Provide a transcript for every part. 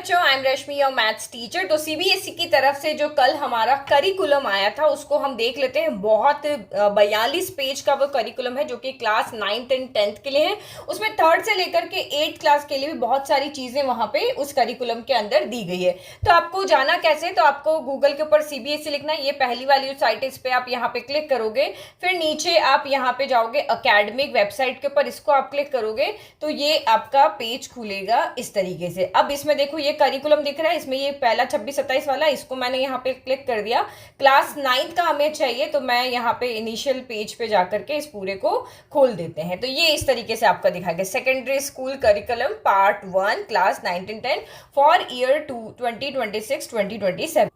बच्चों, I am Rashmi your maths teacher. तो CBSE की तरफ से जो कल हमारा करिकुलम आया था उसको हम देख लेते हैं। बहुत 42 पेज का वो करिकुलम है जो कि क्लास 9th एंड 10th के लिए है। उसमें 3rd से लेकर के 8th क्लास के लिए भी बहुत सारी चीजें वहां पे उस करिकुलम के अंदर दी गई है। तो आपको जाना कैसे, तो आपको गूगल के ऊपर सीबीएसई लिखना है। ये पहली वाली जो साइट है इस पर आप यहाँ पे क्लिक करोगे, फिर नीचे आप यहाँ पे जाओगे अकेडमिक वेबसाइट के ऊपर, इसको आप क्लिक करोगे तो ये आपका पेज खुलेगा इस तरीके से। अब इसमें देखो ये करिकुलम दिख रहा है, इसमें ये पहला 26-27 वाला, इसको मैंने यहाँ पे क्लिक कर दिया। क्लास 9th का हमें चाहिए तो मैं यहाँ पे इनिशियल पेज पे जाकर के इस पूरे को खोल देते हैं। तो ये इस तरीके से आपका दिखा गया, secondary school curriculum part 1 class 9 and 10 for year 2026-2027।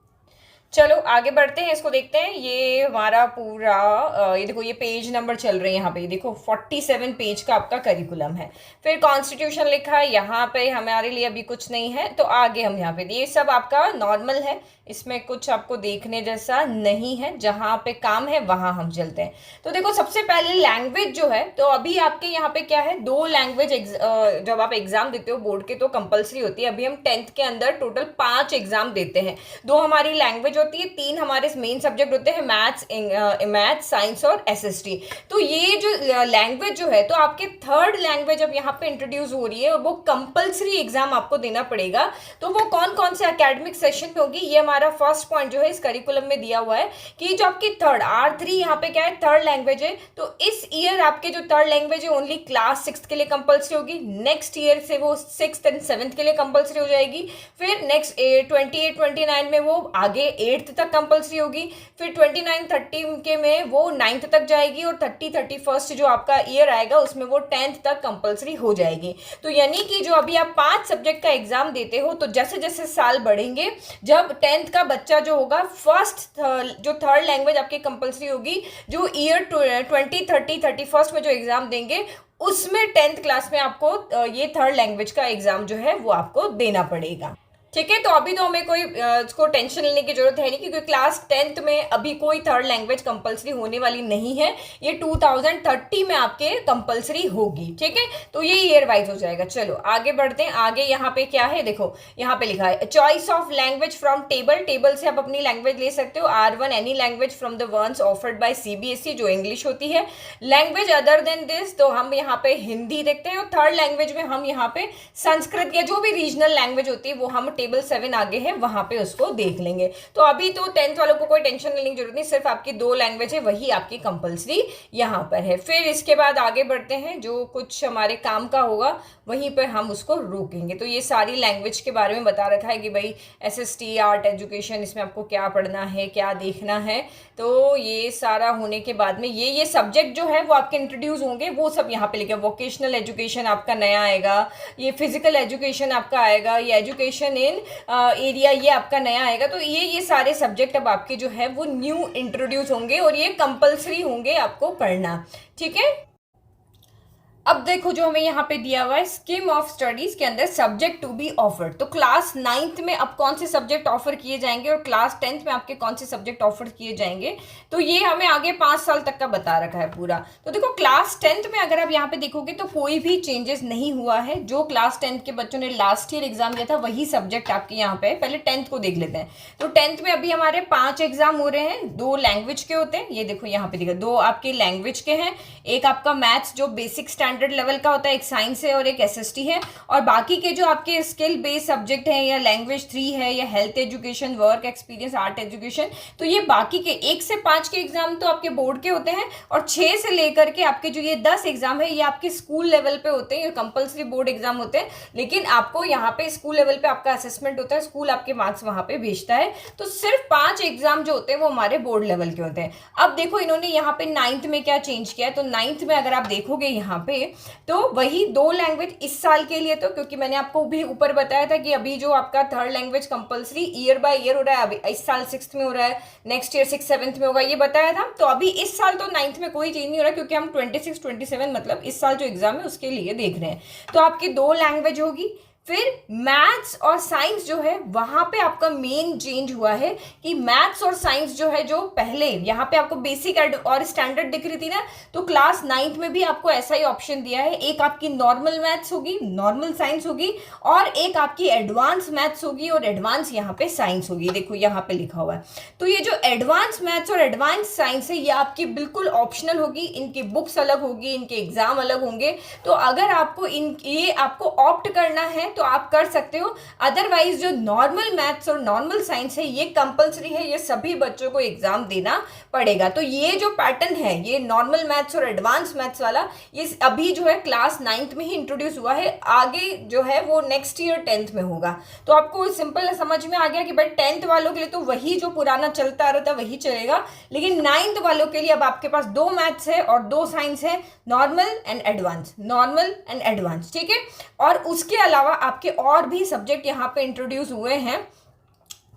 चलो आगे बढ़ते हैं, इसको देखते हैं। ये हमारा पूरा ये देखो, ये पेज नंबर चल रहे हैं यहाँ पे, ये देखो 47 पेज का आपका करिकुलम है। फिर कॉन्स्टिट्यूशन लिखा है, यहाँ पे हमारे लिए अभी कुछ नहीं है। तो आगे हम यहाँ पे, ये सब आपका नॉर्मल है, इसमें कुछ आपको देखने जैसा नहीं है। जहाँ पे काम है वहां हम चलते हैं। तो देखो सबसे पहले लैंग्वेज जो है, तो अभी आपके यहाँ पे क्या है, 2 लैंग्वेज जब आप एग्जाम देते हो बोर्ड के तो कंपलसरी होती है। अभी हम 10th के अंदर टोटल 5 एग्जाम देते हैं। 2 हमारी लैंग्वेज होती है, 3 हमारे मेन सब्जेक्ट होते हैं, मैथ्स, साइंस और एसएसटी। तो ये जो लैंग्वेज जो है, तो आपके 3rd लैंग्वेज अब यहाँ पे इंट्रोड्यूस हो रही है और वो कंपलसरी एग्जाम आपको देना पड़ेगा। तो वो कौन कौन से एकेडमिक सेशन में होगी, ये हमारा फर्स्ट पॉइंट जो है इस करिकुलम में दिया हुआ है कि जो आपकी 3rd R3 यहाँ पे क्या है, 3rd लैंग्वेज है। तो इस ईयर आपके जो 3rd लैंग्वेज है ओनली क्लास 6th के लिए कंपलसरी होगी। नेक्स्ट ईयर से वो 6th एंड 7th के लिए कंपलसरी हो जाएगी। फिर नेक्स्ट 28-29 में वो आगे 8th तक कंपलसरी होगी। फिर 29-30 के में वो 9th तक जाएगी और 30-31 जो आपका ईयर आएगा उसमें वो 10th तक कंपलसरी हो जाएगी। तो यानी कि जो अभी आप 5 सब्जेक्ट का एग्जाम देते हो, तो जैसे जैसे साल बढ़ेंगे, जब 10th का बच्चा जो होगा, फर्स्ट जो 3rd लैंग्वेज आपकी कंपलसरी होगी, जो ईयर 20-30-31 में जो एग्जाम देंगे उसमें 10th क्लास में आपको ये 3rd लैंग्वेज का एग्जाम जो है वो आपको देना पड़ेगा। ठीक है, तो अभी तो हमें कोई इसको टेंशन लेने की जरूरत है नहीं, क्योंकि क्लास 10th में अभी कोई 3rd लैंग्वेज कंपलसरी होने वाली नहीं है। ये 2030 में आपके कंपलसरी होगी। ठीक है, तो ये ईयर वाइज हो जाएगा। चलो आगे बढ़ते हैं। आगे यहाँ पे क्या है, देखो यहाँ पे लिखा है choice of language from table से आप अपनी लैंग्वेज ले सकते हो। R1 any language from the ones offered by CBSE, जो इंग्लिश होती है। लैंग्वेज अदर देन दिस, तो हम यहाँ पे हिंदी देखते हैं। और 3rd लैंग्वेज में हम यहाँ पे संस्कृत या जो भी रीजनल लैंग्वेज होती है वो हम टेबल 7 आगे है वहां पे उसको देख लेंगे। तो अभी तो 10th वालों को कोई टेंशन लेने की जरूरत नहीं, सिर्फ आपकी 2 लैंग्वेज है वही आपकी कंपलसरी यहाँ पर है। फिर इसके बाद आगे बढ़ते हैं, जो कुछ हमारे काम का होगा वहीं पर हम उसको रोकेंगे। तो ये सारी लैंग्वेज के बारे में बता रखा है कि भाई एसएसटी, आर्ट, एजुकेशन, इसमें आपको क्या पढ़ना है, क्या देखना है। तो ये सारा होने के बाद में ये सब्जेक्ट जो है वो आपके इंट्रोड्यूस होंगे, वो सब यहाँ पे लिखे। वोकेशनल एजुकेशन आपका नया आएगा, ये फिजिकल एजुकेशन आपका आएगा, ये एजुकेशन इन एरिया ये आपका नया आएगा। तो ये सारे सब्जेक्ट अब आपके जो है वो न्यू इंट्रोड्यूस होंगे और ये कंपलसरी होंगे आपको पढ़ना। ठीक है, अब देखो जो हमें यहाँ पे दिया हुआ है स्कीम ऑफ स्टडीज के अंदर सब्जेक्ट टू बी ऑफर्ड। तो क्लास 9th में अब कौन से सब्जेक्ट ऑफर किए जाएंगे और क्लास 10th में आपके कौन से सब्जेक्ट ऑफर किए जाएंगे, तो ये हमें आगे 5 साल तक का बता रखा है पूरा। तो देखो क्लास 10th में अगर आप यहाँ पे देखोगे तो कोई भी चेंजेस नहीं हुआ है। जो क्लास 10th के बच्चों ने लास्ट ईयर एग्जाम दिया था वही सब्जेक्ट आपके यहाँ पे। पहले 10th को देख लेते हैं। तो 10th में अभी हमारे 5 एग्जाम हो रहे हैं, 2 लैंग्वेज के होते हैं। ये देखो यहाँ पे देखो 2 आपके लैंग्वेज के हैं, एक आपका मैथ्स जो बेसिक स्टैंडर्ड लेवल का होता है, एक साइंस है और एक एसएसटी है। और बाकी के जो आपके स्किल बेस्ड सब्जेक्ट हैं, या लैंग्वेज 3 है, या health education, work experience, art education, तो ये बाकी के 1 से 5 के एग्जाम तो आपके बोर्ड के होते हैं। और 6 से लेकर के आपके जो ये 10 एग्जाम है ये आपके स्कूल लेवल पे होते हैं, ये कंपलसरी बोर्ड एग्जाम होते हैं। लेकिन आपको यहाँ पे स्कूल लेवल पे आपका असेसमेंट होता है, स्कूल आपके मार्क्स वहां पे भेजता है। तो सिर्फ 5 एग्जाम जो होते हैं वो हमारे बोर्ड लेवल के होते हैं। अब देखो इन्होंने यहाँ पे 9th में क्या चेंज किया है। तो 9th में अगर आप देखोगे यहाँ पे, तो वही 2 लैंग्वेज इस साल के लिए, तो क्योंकि मैंने आपको भी ऊपर बताया था कि अभी जो आपका 3rd language compulsory year by year हो रहा है। अभी इस साल 6th में हो रहा है, नेक्स्ट ईयर 6th-7th में होगा, ये बताया था। तो अभी इस साल तो 9th में कोई चेंज नहीं हो रहा, क्योंकि हम 26-27 मतलब इस साल जो एग्जाम है उसके लिए देख रहे हैं। तो आपकी 2 लैंग्वेज होगी। फिर मैथ्स और साइंस जो है वहां पे आपका मेन चेंज हुआ है कि मैथ्स और साइंस जो है, जो पहले यहाँ पे आपको बेसिक और स्टैंडर्ड दिख रही थी ना, तो क्लास 9th में भी आपको ऐसा ही ऑप्शन दिया है। एक आपकी नॉर्मल मैथ्स होगी, नॉर्मल साइंस होगी, और एक आपकी एडवांस मैथ्स होगी और एडवांस यहाँ पे साइंस होगी। देखो यहाँ पे लिखा हुआ है। तो ये जो एडवांस मैथ्स और एडवांस साइंस है ये आपकी बिल्कुल ऑप्शनल होगी, इनकी बुक्स अलग होगी, इनके एग्जाम अलग होंगे। तो अगर आपको ये आपको ऑप्ट करना है तो आप कर सकते हो, अदरवाइज जो नॉर्मल मैथ्स और नॉर्मल साइंस है ये कंपलसरी है, ये सभी बच्चों को एग्जाम देना पड़ेगा। तो ये जो पैटर्न है, ये नॉर्मल मैथ्स और एडवांस मैथ्स वाला, ये अभी जो है क्लास 9th में ही इंट्रोड्यूस हुआ है, आगे जो है वो नेक्स्ट ईयर 10th में होगा। तो आपको सिंपल समझ में आ गया कि भाई 10th वालों के लिए तो वही जो पुराना चलता आ रहा था वही चलेगा, लेकिन 9th वालों के लिए अब आपके पास 2 मैथ्स है और 2 साइंस है, normal and advance, normal and advance, ठीक है। और उसके अलावा आपके और भी सब्जेक्ट यहाँ पे इंट्रोड्यूस हुए हैं।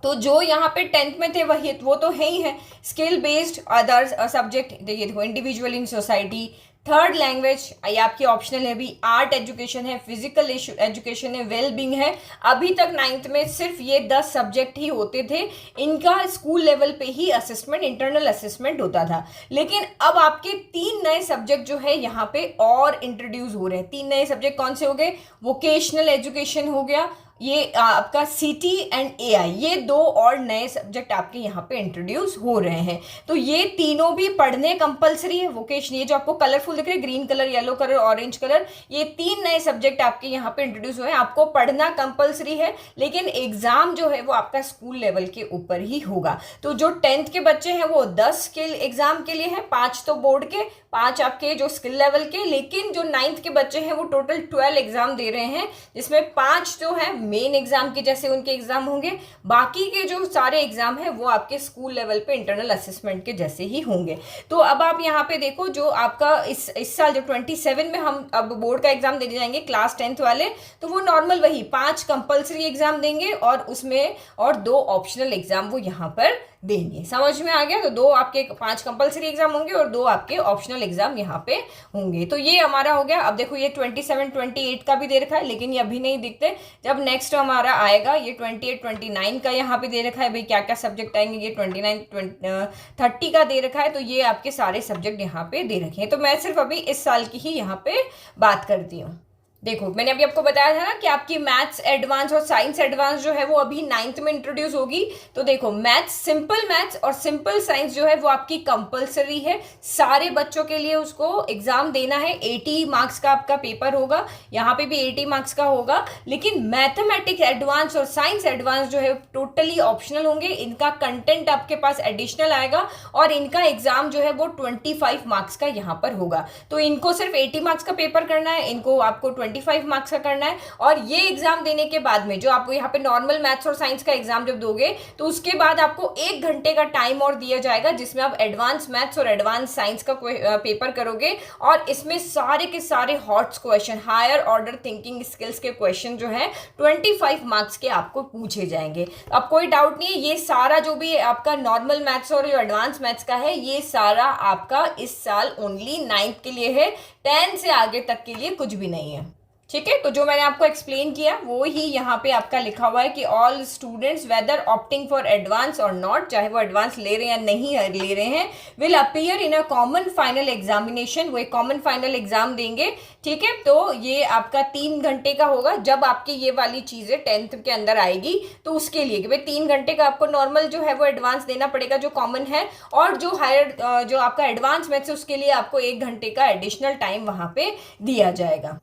तो जो यहाँ पे 10th में थे वही वो तो है ही है, स्किल बेस्ड अदर्स सब्जेक्ट, देखिए देखो, individual in society, third language ये आपकी ऑप्शनल है, भी आर्ट एजुकेशन है, फिजिकल एजुकेशन है, वेलबींग है। अभी तक 9th में सिर्फ ये 10 सब्जेक्ट ही होते थे, इनका स्कूल लेवल पे ही असेसमेंट, इंटरनल असेसमेंट होता था। लेकिन अब आपके 3 नए सब्जेक्ट जो है यहाँ पे और इंट्रोड्यूस हो रहे हैं। 3 नए सब्जेक्ट कौन से हो गए? वोकेशनल एजुकेशन हो गया, ये आपका सीटी एंड एआई, ये 2 और नए सब्जेक्ट आपके यहाँ पे इंट्रोड्यूस हो रहे हैं। तो ये तीनों भी पढ़ने कंपलसरी है। वोकेशन, ये जो आपको कलरफुल दिख रहे हैं, green colour, yellow colour, orange colour, ये 3 नए सब्जेक्ट आपके यहाँ पे इंट्रोड्यूस हुए हैं। आपको पढ़ना कंपलसरी है, लेकिन एग्जाम जो है वो आपका स्कूल लेवल के ऊपर ही होगा। तो जो 10th के बच्चे हैं वो 10 स्किल एग्जाम के लिए है, 5 तो बोर्ड के, 5 आपके जो स्किल लेवल के। लेकिन जो 9th के बच्चे हैं वो टोटल 12 एग्जाम दे रहे हैं, जिसमें 5 जो है मेन एग्जाम के जैसे उनके एग्जाम होंगे, बाकी के जो सारे एग्जाम है वो आपके स्कूल लेवल पे इंटरनल असेसमेंट के जैसे ही होंगे। तो अब आप यहाँ पे देखो, जो आपका इस साल जो 27 में हम अब बोर्ड का एग्जाम देने जाएंगे क्लास 10th वाले, तो वो नॉर्मल वही 5 कंपलसरी एग्जाम देंगे और उसमें और 2 ऑप्शनल एग्जाम वो यहाँ पर देंगे। समझ में आ गया? तो 2 आपके 5 कंपलसरी एग्जाम होंगे और 2 आपके ऑप्शनल एग्जाम यहाँ पे होंगे। तो ये हमारा हो गया। अब देखो ये 27, 28 का भी दे रखा है, लेकिन ये अभी नहीं दिखते, जब नेक्स्ट हमारा आएगा ये 28, 29 का यहाँ पे दे रखा है। भाई क्या क्या सब्जेक्ट आएंगे, ये 29, 30 का दे रखा है। तो ये आपके सारे सब्जेक्ट यहाँ पे दे रखे हैं। तो मैं सिर्फ अभी इस साल की ही यहाँ पे बात करती हूँ। देखो मैंने अभी आपको बताया था ना कि आपकी मैथ्स एडवांस और साइंस एडवांस जो है वो अभी 9th में इंट्रोड्यूस होगी। तो देखो मैथ्स, सिंपल मैथ्स और सिंपल साइंस जो है वो आपकी कंपलसरी है, सारे बच्चों के लिए उसको एग्जाम देना है। 80 मार्क्स का आपका पेपर होगा, यहाँ पे भी 80 मार्क्स का होगा। लेकिन मैथमेटिक्स एडवांस और साइंस एडवांस जो है टोटली ऑप्शनल होंगे, इनका कंटेंट आपके पास एडिशनल आएगा और इनका एग्जाम जो है वो 25 मार्क्स का यहाँ पर होगा। तो इनको सिर्फ 80 मार्क्स का पेपर करना है, इनको आपको 25 मार्क्स का करना है। और ये एग्जाम देने के बाद में जो आपको यहाँ पे नॉर्मल मैथ्स और साइंस का एग्जाम जब दोगे तो उसके बाद आपको 1 घंटे का टाइम और दिया जाएगा, जिसमें आप एडवांस मैथ्स और एडवांस साइंस का पेपर करोगे। और इसमें सारे के सारे hot question, higher order thinking skills के क्वेश्चन जो है 25 मार्क्स के आपको पूछे जाएंगे। अब कोई डाउट नहीं है, ये सारा जो भी आपका नॉर्मल मैथ्स और एडवांस मैथ्स का है, ये सारा आपका इस साल ओनली 9th के लिए है, 10 से आगे तक के लिए कुछ भी नहीं है। ठीक है, तो जो मैंने आपको एक्सप्लेन किया वो ही यहाँ पे आपका लिखा हुआ है कि all students whether opting for advance और नॉट, चाहे वो एडवांस ले रहे हैं या नहीं ले रहे हैं, will appear in a common final examination, वो एक कॉमन फाइनल एग्जाम देंगे। ठीक है, तो ये आपका 3 घंटे का होगा। जब आपकी ये वाली चीजें 10th के अंदर आएगी तो उसके लिए कि भाई 3 घंटे का आपको नॉर्मल जो है वो एडवांस देना पड़ेगा जो कॉमन है, और जो हायर जो आपका एडवांस मैथ्स है उसके लिए आपको 1 घंटे का एडिशनल टाइम वहां पे दिया जाएगा।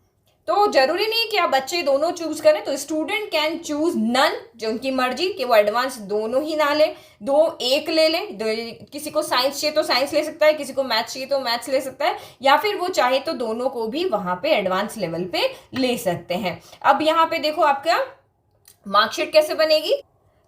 तो जरूरी नहीं कि आप बच्चे दोनों चूज करें, तो स्टूडेंट कैन चूज नन, जो उनकी मर्जी कि वो एडवांस दोनों ही ना ले, एक ले ले। किसी को साइंस चाहिए तो साइंस ले सकता है, किसी को मैथ्स चाहिए तो मैथ्स ले सकता है, या फिर वो चाहे तो दोनों को भी वहां पे एडवांस लेवल पे ले सकते हैं। अब यहाँ पे देखो आपका मार्कशीट कैसे बनेगी।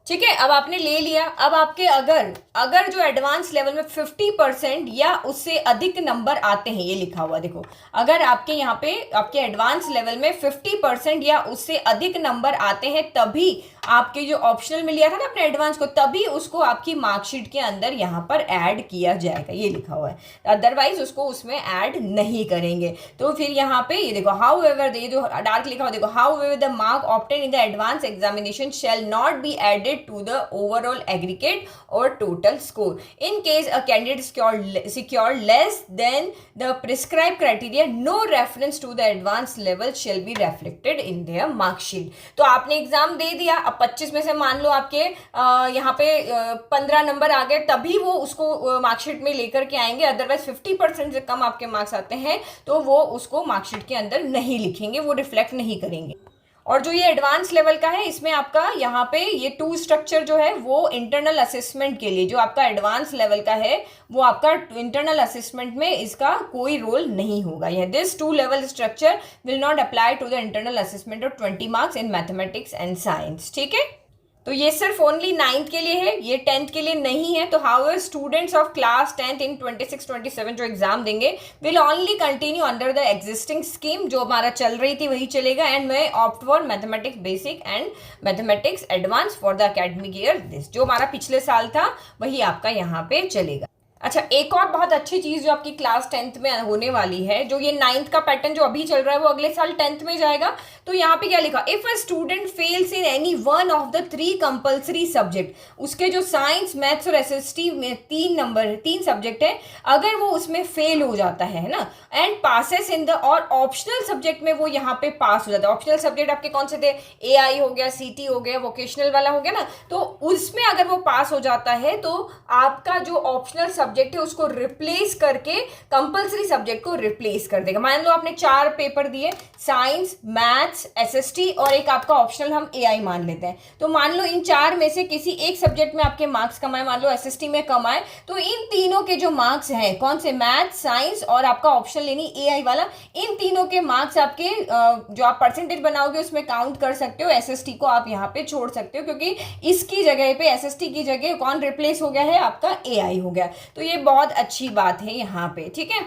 ठीक है, अब आपने ले लिया। अब आपके अगर जो एडवांस लेवल में 50% या उससे अधिक नंबर आते हैं, ये लिखा हुआ देखो, अगर आपके यहाँ पे आपके एडवांस लेवल में 50% या उससे अधिक नंबर आते हैं तभी आपके जो ऑप्शनल में लिया था ना अपने एडवांस को, तभी उसको आपकी मार्कशीट के अंदर यहाँ पर ऐड किया जाएगा, ये लिखा हुआ है, अदरवाइज उसको उसमें ऐड नहीं करेंगे। तो फिर यहाँ पे ये देखो हाउ एवर, ये जो डार्क लिखा हुआ देखो, however the mark obtain in the advance examination shall not be added to the overall aggregate और total score in case a candidate secured less than the prescribed criteria, no reference to the advanced level shall be reflected in their mark sheet। तो आपने exam दे दिया, अब 25 में से मान लो आपके यहाँ पे 15 नंबर आ गए, तभी वो उसको मार्कशीट में लेकर के आएंगे, अदरवाइज 50% से कम आपके मार्क्स आते हैं तो वो उसको मार्कशीट के अंदर नहीं लिखेंगे, वो रिफ्लेक्ट नहीं करेंगे। और जो ये एडवांस लेवल का है, इसमें आपका यहाँ पे ये 2 स्ट्रक्चर जो है वो इंटरनल असेसमेंट के लिए, जो आपका एडवांस लेवल का है वो आपका इंटरनल असेसमेंट में इसका कोई रोल नहीं होगा। यह this 2 level structure will not apply to the internal assessment of 20 marks in mathematics and science. ठीक है, तो ये सिर्फ ओनली 9th के लिए है, ये 10th के लिए नहीं है। तो how students of class 10th इन 26-27 जो एग्जाम देंगे will only continue under the existing scheme, जो हमारा चल रही थी वही चलेगा, एंड मैं opt for mathematics basic and mathematics advance for the academic year this, जो हमारा पिछले साल था वही आपका यहाँ पे चलेगा। अच्छा, एक और बहुत अच्छी चीज जो आपकी क्लास 10th में होने वाली है, जो ये 9th का पैटर्न जो अभी चल रहा है वो अगले साल 10th में जाएगा। तो यहाँ पे क्या लिखा, if a student fails in any one of the 3 compulsory subject, उसके जो साइंस मैथ्स और एसएसटी में 3 सब्जेक्ट है, अगर वो उसमें फेल हो जाता है ना, एंड पासेस इन द, और ऑप्शनल सब्जेक्ट में वो यहाँ पे पास हो जाता है। ऑप्शनल सब्जेक्ट आपके कौन से थे, AI हो गया, CT हो गया, वोकेशनल वाला हो गया ना, तो उसमें अगर वो पास हो जाता है तो आपका जो ऑप्शनल सब्जेक्ट है उसको रिप्लेस करके कंपलसरी सब्जेक्ट को रिप्लेस कर देगा। मान लो आपने 4 पेपर दिए, साइंस, मैथ्स, एसएसटी और एक आपका ऑप्शनल हम AI मान लेते हैं, तो मान लो इन 4 में से किसी एक सब्जेक्ट में आपके मार्क्स कम आए, मान लो एसएसटी में कम आए, तो इन तीनों के जो मार्क्स हैं, कौन से, मैथ्स, साइंस और आपका ऑप्शनल यानी AI वाला, इन तीनों के मार्क्स आपके जो आप परसेंटेज बनाओगे उसमें काउंट कर सकते हो। एसएसटी को आप यहाँ पे छोड़ सकते हो, क्योंकि इसकी जगह पे, एसएसटी की जगह कौन रिप्लेस हो गया है, आपका AI हो गया। तो ये बहुत अच्छी बात है यहाँ पे। ठीक है,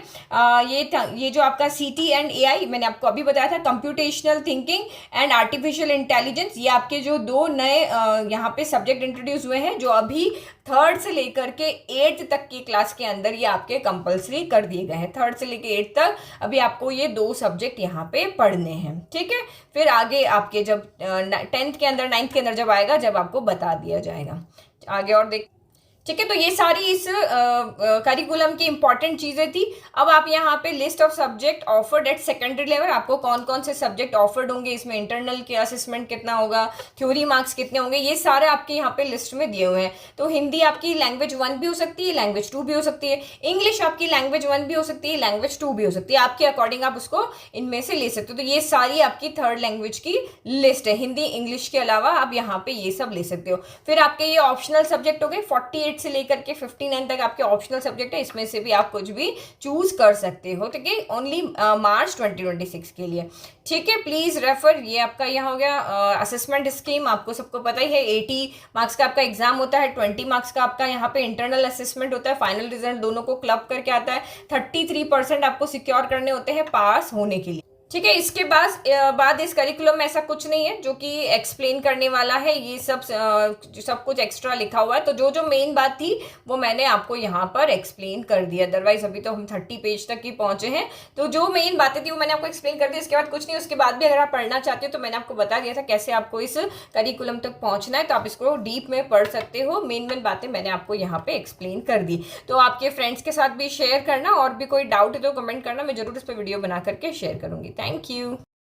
ये जो आपका CT एंड AI मैंने आपको अभी बताया था, computational thinking and artificial intelligence, ये आपके जो 2 नए यहाँ पे सब्जेक्ट इंट्रोड्यूस हुए हैं, जो अभी 3rd से लेकर के 8th तक की क्लास के अंदर ये आपके कंपलसरी कर दिए गए हैं। 3rd से लेकर 8th तक अभी आपको ये 2 सब्जेक्ट यहाँ पे पढ़ने हैं। ठीक है, फिर आगे आपके जब 10th के अंदर, 9th के अंदर जब आएगा, जब आपको बता दिया जाएगा आगे। और देख, ठीक है, तो ये सारी इस करिकुलम की इंपॉर्टेंट चीजें थी। अब आप यहाँ पे list of subject offered eight secondary level, आपको कौन कौन से सब्जेक्ट ऑफर्ड होंगे, इसमें इंटरनल के असेसमेंट कितना होगा, थ्योरी मार्क्स कितने होंगे, ये सारे आपके यहाँ पे लिस्ट में दिए हुए हैं। तो हिंदी आपकी लैंग्वेज 1 भी हो सकती है, लैंग्वेज 2 भी हो सकती है, इंग्लिश आपकी लैंग्वेज 1 भी हो सकती है, लैंग्वेज 2 भी हो सकती है, आपके अकॉर्डिंग आप उसको इनमें से ले सकते हो। तो ये सारी आपकी 3rd लैंग्वेज की लिस्ट है, हिंदी इंग्लिश के अलावा आप यहाँ पे ये सब ले सकते हो। फिर आपके ये ऑप्शनल सब्जेक्ट हो गए, 48 से लेकर के 59 तक आपके ऑप्शनल सब्जेक्ट है, इसमें से भी आप कुछ भी चूज कर सकते हो। ठीक है, ओनली मार्च 2026 के लिए। ठीक है, प्लीज रेफर। ये आपका यहाँ हो गया असेसमेंट स्कीम, आपको सबको पता ही है। 80 मार्क्स का आपका एग्जाम होता है, 20 मार्क्स का आपका यहाँ पे इंटरनल असेसमेंट होता है, फाइनल रिजल्ट दोनों को क्लब करके आता है। 33% आपको सिक्योर करने होते हैं पास होने के लिए। ठीक है, इसके बाद इस करिकुलम में ऐसा कुछ नहीं है जो कि एक्सप्लेन करने वाला है, ये सब कुछ एक्स्ट्रा लिखा हुआ है। तो जो मेन बात थी वो मैंने आपको यहाँ पर एक्सप्लेन कर दिया। अदरवाइज अभी तो हम 30 पेज तक ही पहुंचे हैं, तो जो मेन बातें थी वो मैंने आपको एक्सप्लेन कर दी। इसके बाद कुछ नहीं, उसके बाद भी अगर आप पढ़ना चाहते हो तो मैंने आपको बता दिया था कैसे आपको इस करिकुलम तक पहुंचना है, तो आप इसको डीप में पढ़ सकते हो। मेन बातें मैंने आपको यहाँ पे एक्सप्लेन कर दी। तो आपके फ्रेंड्स के साथ भी शेयर करना, और भी कोई डाउट है तो कमेंट करना, मैं जरूर इस पर वीडियो बना करके शेयर करूंगी। Thank you.